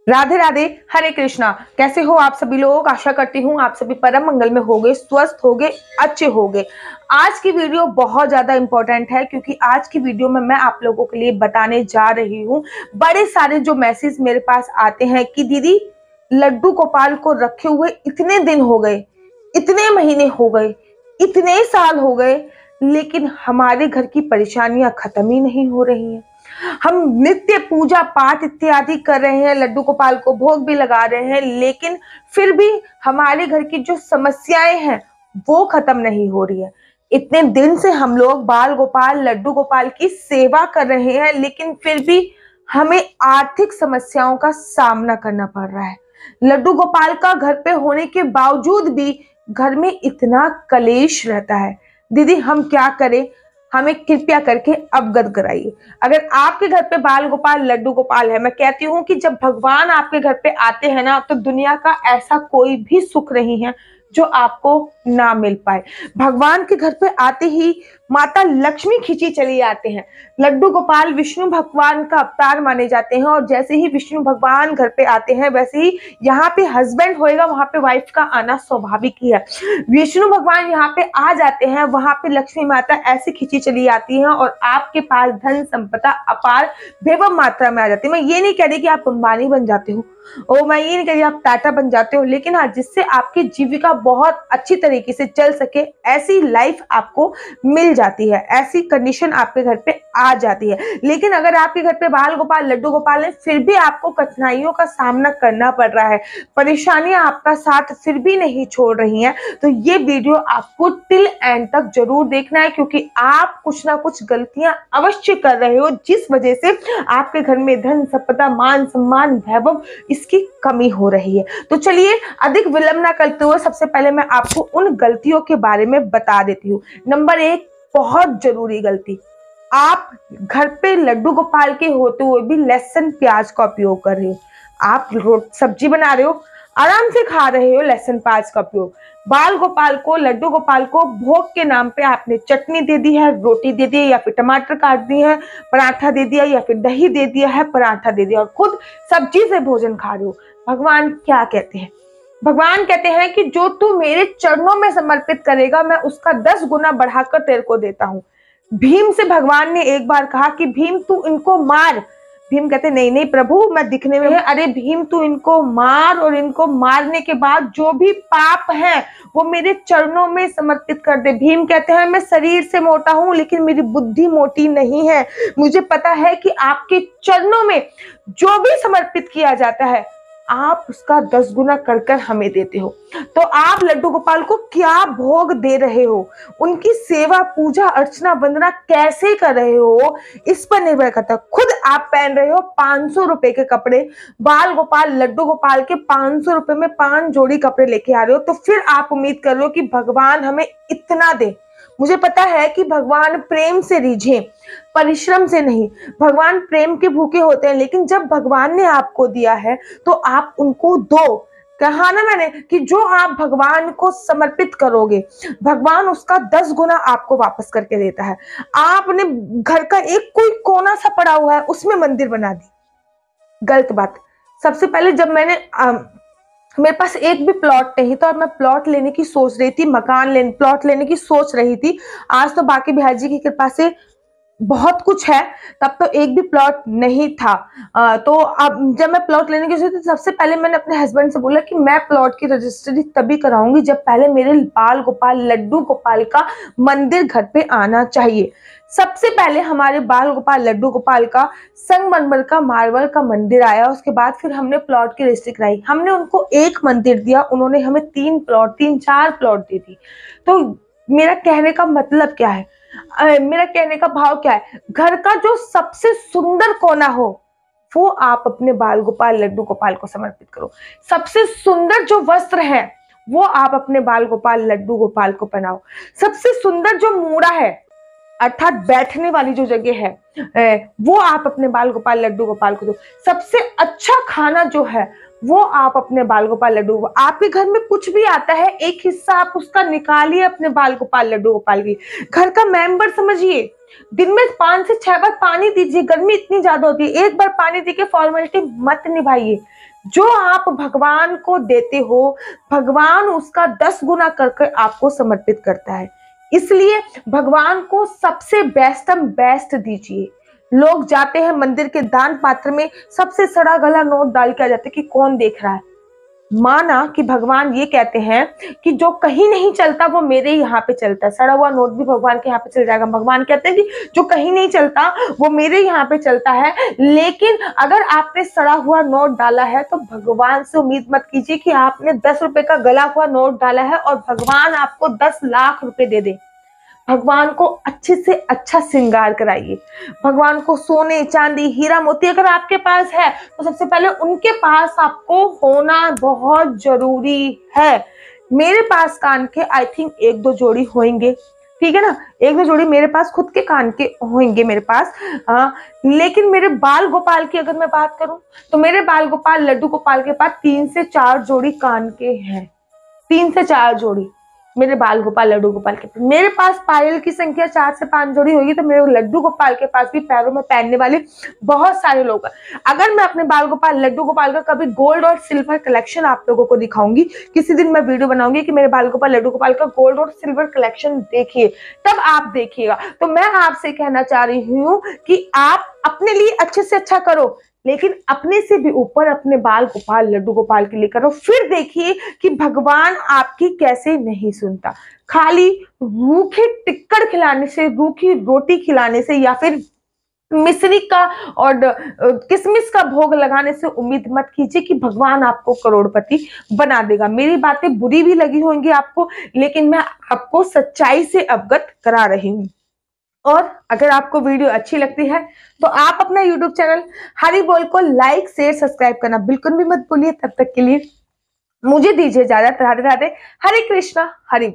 राधे राधे। हरे कृष्णा। कैसे हो आप सभी लोग? आशा करती हूँ आप सभी परम मंगल में होगे, स्वस्थ होगे, अच्छे होगे। आज की वीडियो बहुत ज्यादा इंपॉर्टेंट है क्योंकि आज की वीडियो में मैं आप लोगों के लिए बताने जा रही हूँ। बड़े सारे जो मैसेज मेरे पास आते हैं कि दीदी लड्डू गोपाल को रखे हुए इतने दिन हो गए, इतने महीने हो गए, इतने साल हो गए, लेकिन हमारे घर की परेशानियां खत्म ही नहीं हो रही हैं। हम नित्य पूजा पाठ इत्यादि कर रहे हैं, लड्डू गोपाल को भोग भी लगा रहे हैं, लेकिन फिर भी हमारे घर की जो समस्याएं हैं वो खत्म नहीं हो रही है। इतने दिन से हम लोग बाल गोपाल लड्डू गोपाल की सेवा कर रहे हैं, लेकिन फिर भी हमें आर्थिक समस्याओं का सामना करना पड़ रहा है। लड्डू गोपाल का घर पे होने के बावजूद भी घर में इतना कलेश रहता है। दीदी हम क्या करें? हमें कृपया करके अवगत कराइए। अगर आपके घर पे बाल गोपाल लड्डू गोपाल है, मैं कहती हूँ कि जब भगवान आपके घर पे आते हैं ना, तो दुनिया का ऐसा कोई भी सुख नहीं है जो आपको ना मिल पाए। भगवान के घर पे आते ही माता लक्ष्मी खींची चली आते हैं। लड्डू गोपाल विष्णु भगवान का अवतार माने जाते हैं, और जैसे ही विष्णु भगवान घर पे आते हैं वैसे ही यहाँ पे हस्बैंड होएगा, वहां पे वाइफ का आना स्वाभाविक ही है। विष्णु भगवान यहाँ पे आ जाते हैं, वहां पे लक्ष्मी माता ऐसे खींची चली आती हैं और आपके पास धन संपदा अपार बेवम मात्रा में आ जाती है। मैं ये नहीं कह रही कि आप अंबानी बन जाते हो, और मैं ये नहीं कह रही आप टाटा बन जाते हो, लेकिन हाँ, जिससे आपकी जीविका बहुत अच्छी तरीके से चल सके ऐसी लाइफ आपको मिल जाती है, ऐसी कंडीशन आपके घर पे आ जाती है। लेकिन अगर आपके घर पे बाल गोपाल लड्डू गोपाल है, फिर भी आपको कठिनाइयों का सामना करना पड़ रहा है, परेशानियां आपका साथ फिर भी नहीं छोड़ रही हैं, तो ये वीडियो आपको टिल एंड तक जरूर देखना है, क्योंकि आप कुछ ना कुछ गलतियां अवश्य कर रहे हो जिस वजह से आपके घर में धन संपदा मान सम्मान वैभव इसकी कमी हो रही है। तो चलिए अधिक विलंब ना करते हुए सबसे पहले मैं आपको उन गलतियों के बारे में बता देती हूँ। नंबर 1, बहुत जरूरी गलती, आप घर पे लड्डू गोपाल के होते हुए भी लहसुन प्याज का उपयोग कर रहे हो। आप सब्जी बना रहे हो, आराम से खा रहे हो, लहसुन प्याज का उपयोग। बाल गोपाल को लड्डू गोपाल को भोग के नाम पे आपने चटनी दे दी है, रोटी दे दी है, या फिर टमाटर काट दिए है, पराठा दे दिया, या फिर दही दे दिया है, पराठा दे दिया, और खुद सब्जी से भोजन खा रहे हो। भगवान क्या कहते हैं? भगवान कहते हैं कि जो तू मेरे चरणों में समर्पित करेगा मैं उसका 10 गुना बढ़ाकर तेरे को देता हूं। भीम से भगवान ने एक बार कहा कि भीम तू इनको मार। भीम कहते नहीं नहीं प्रभु, मैं दिखने में, अरे भीम तू इनको मार, और इनको मारने के बाद जो भी पाप है वो मेरे चरणों में समर्पित कर दे। भीम कहते हैं मैं शरीर से मोटा हूं लेकिन मेरी बुद्धि मोटी नहीं है, मुझे पता है कि आपके चरणों में जो भी समर्पित किया जाता है आप उसका 10 गुना कर कर हमें देते हो। तो आप लड्डू गोपाल को क्या भोग दे रहे हो, उनकी सेवा पूजा अर्चना वंदना कैसे कर रहे हो, इस पर निर्भर करता है। खुद आप पहन रहे हो 500 रुपए के कपड़े, बाल गोपाल लड्डू गोपाल के 500 रुपए में 5 जोड़ी कपड़े लेके आ रहे हो, तो फिर आप उम्मीद कर रहे हो कि भगवान हमें इतना दे। मुझे पता है कि भगवान प्रेम से रीझे, परिश्रम से नहीं। भगवान प्रेम के भूखे होते हैं, लेकिन जब भगवान ने आपको दिया है तो आप उनको दो। कहा ना मैंने कि जो आप भगवान को समर्पित करोगे भगवान उसका 10 गुना आपको वापस करके देता है। आपने घर का एक कोई कोना सा पड़ा हुआ है उसमें मंदिर बना दी, गलत बात। सबसे पहले जब मैंने मेरे पास एक भी प्लॉट नहीं था और मैं प्लॉट लेने की सोच रही थी, प्लॉट लेने की सोच रही थी। आज तो बाकी बिहार जी की कृपा से बहुत कुछ है, तब तो एक भी प्लॉट नहीं था। तो अब जब मैं प्लॉट लेने की सोची, सबसे पहले मैंने अपने हस्बैंड से बोला कि मैं प्लॉट की रजिस्ट्री तभी कराऊंगी जब पहले मेरे बाल गोपाल लड्डू गोपाल का मंदिर घर पे आना चाहिए। सबसे पहले हमारे बाल गोपाल लड्डू गोपाल का संगमरमर का मार्बल का मंदिर आया, उसके बाद फिर हमने प्लॉट की रजिस्ट्री कराई। हमने उनको एक मंदिर दिया, उन्होंने हमें 3-4 प्लॉट दे दी। तो मेरा कहने का मतलब क्या है, मेरा कहने का भाव क्या है, घर का जो सबसे सुंदर कोना हो वो आप अपने बाल गोपाल लड्डू गोपाल को समर्पित करो। सबसे सुंदर जो वस्त्र है वो आप अपने बाल गोपाल लड्डू गोपाल को पहनाओ। सबसे सुंदर जो मूड़ा है अर्थात बैठने वाली जो जगह है वो आप अपने बाल गोपाल लड्डू गोपाल को दो। सबसे अच्छा खाना जो है वो आप अपने बाल गोपाल लड्डू, आपके घर में कुछ भी आता है एक हिस्सा आप उसका निकालिए अपने बाल गोपाल लड्डू गोपाल की। घर का मेंबर समझिए, दिन में 5 से 6 बार पानी दीजिए, गर्मी इतनी ज्यादा होती है, एक बार पानी देके फॉर्मेलिटी मत निभाइए। जो आप भगवान को देते हो, भगवान उसका 10 गुना करके आपको समर्पित करता है। इसलिए भगवान को सबसे बेस्ट दीजिए। लोग जाते हैं मंदिर के दान पात्र में, सबसे सड़ा गला नोट डाल के आ जाते कि कौन देख रहा है। माना कि भगवान ये कहते हैं कि जो कहीं नहीं चलता वो मेरे यहाँ पे चलता है, सड़ा हुआ नोट भी भगवान के यहाँ पे चल जाएगा। भगवान कहते हैं कि जो कहीं नहीं चलता वो मेरे यहाँ पे चलता है। लेकिन अगर आपने सड़ा हुआ नोट डाला है तो भगवान से उम्मीद मत कीजिए कि आपने 10 रुपए का गला हुआ नोट डाला है और भगवान आपको 10 लाख रुपए दे दे। भगवान को अच्छे से अच्छा श्रृंगार कराइए। भगवान को सोने चांदी हीरा मोती अगर आपके पास है तो सबसे पहले उनके पास आपको होना बहुत जरूरी है। मेरे पास कान के आई थिंक 1-2 जोड़ी होंगे, ठीक है ना, 1-2 जोड़ी मेरे पास खुद के कान के होंगे मेरे पास। लेकिन मेरे बाल गोपाल की अगर मैं बात करूं तो मेरे बाल गोपाल लड्डू गोपाल के पास 3 से 4 जोड़ी कान के हैं, 3 से 4 जोड़ी मेरे बाल गोपाल लड्डू गोपाल के। मेरे पास पायल की संख्या 4 से 5 जोड़ी होगी, तो मेरे लड्डू गोपाल के पास भी पैरों में पहनने वाले बहुत सारे लोग हैं। अगर मैं अपने बाल गोपाल लड्डू गोपाल का कभी गोल्ड और सिल्वर कलेक्शन आप लोगों को दिखाऊंगी, किसी दिन मैं वीडियो बनाऊंगी कि मेरे बाल गोपाल लड्डू गोपाल का गोल्ड और सिल्वर कलेक्शन देखिए, तब आप देखिएगा। तो मैं आपसे कहना चाह रही हूँ कि आप अपने लिए अच्छे से अच्छा करो, लेकिन अपने से भी ऊपर अपने बाल गोपाल लड्डू गोपाल के लिए करो। फिर देखिए कि भगवान आपकी कैसे नहीं सुनता। खाली रूखे टिक्कड़ खिलाने से, रूखी रोटी खिलाने से या फिर मिश्री का और किशमिश का भोग लगाने से उम्मीद मत कीजिए कि भगवान आपको करोड़पति बना देगा। मेरी बातें बुरी भी लगी होंगी आपको, लेकिन मैं आपको सच्चाई से अवगत करा रही हूँ। और अगर आपको वीडियो अच्छी लगती है तो आप अपना YouTube चैनल हरि बोल को लाइक शेयर सब्सक्राइब करना बिल्कुल भी मत भूलिए। तब तक के लिए मुझे दीजिए इजाजत। राधे राधे, हरे कृष्णा, हरि बोल।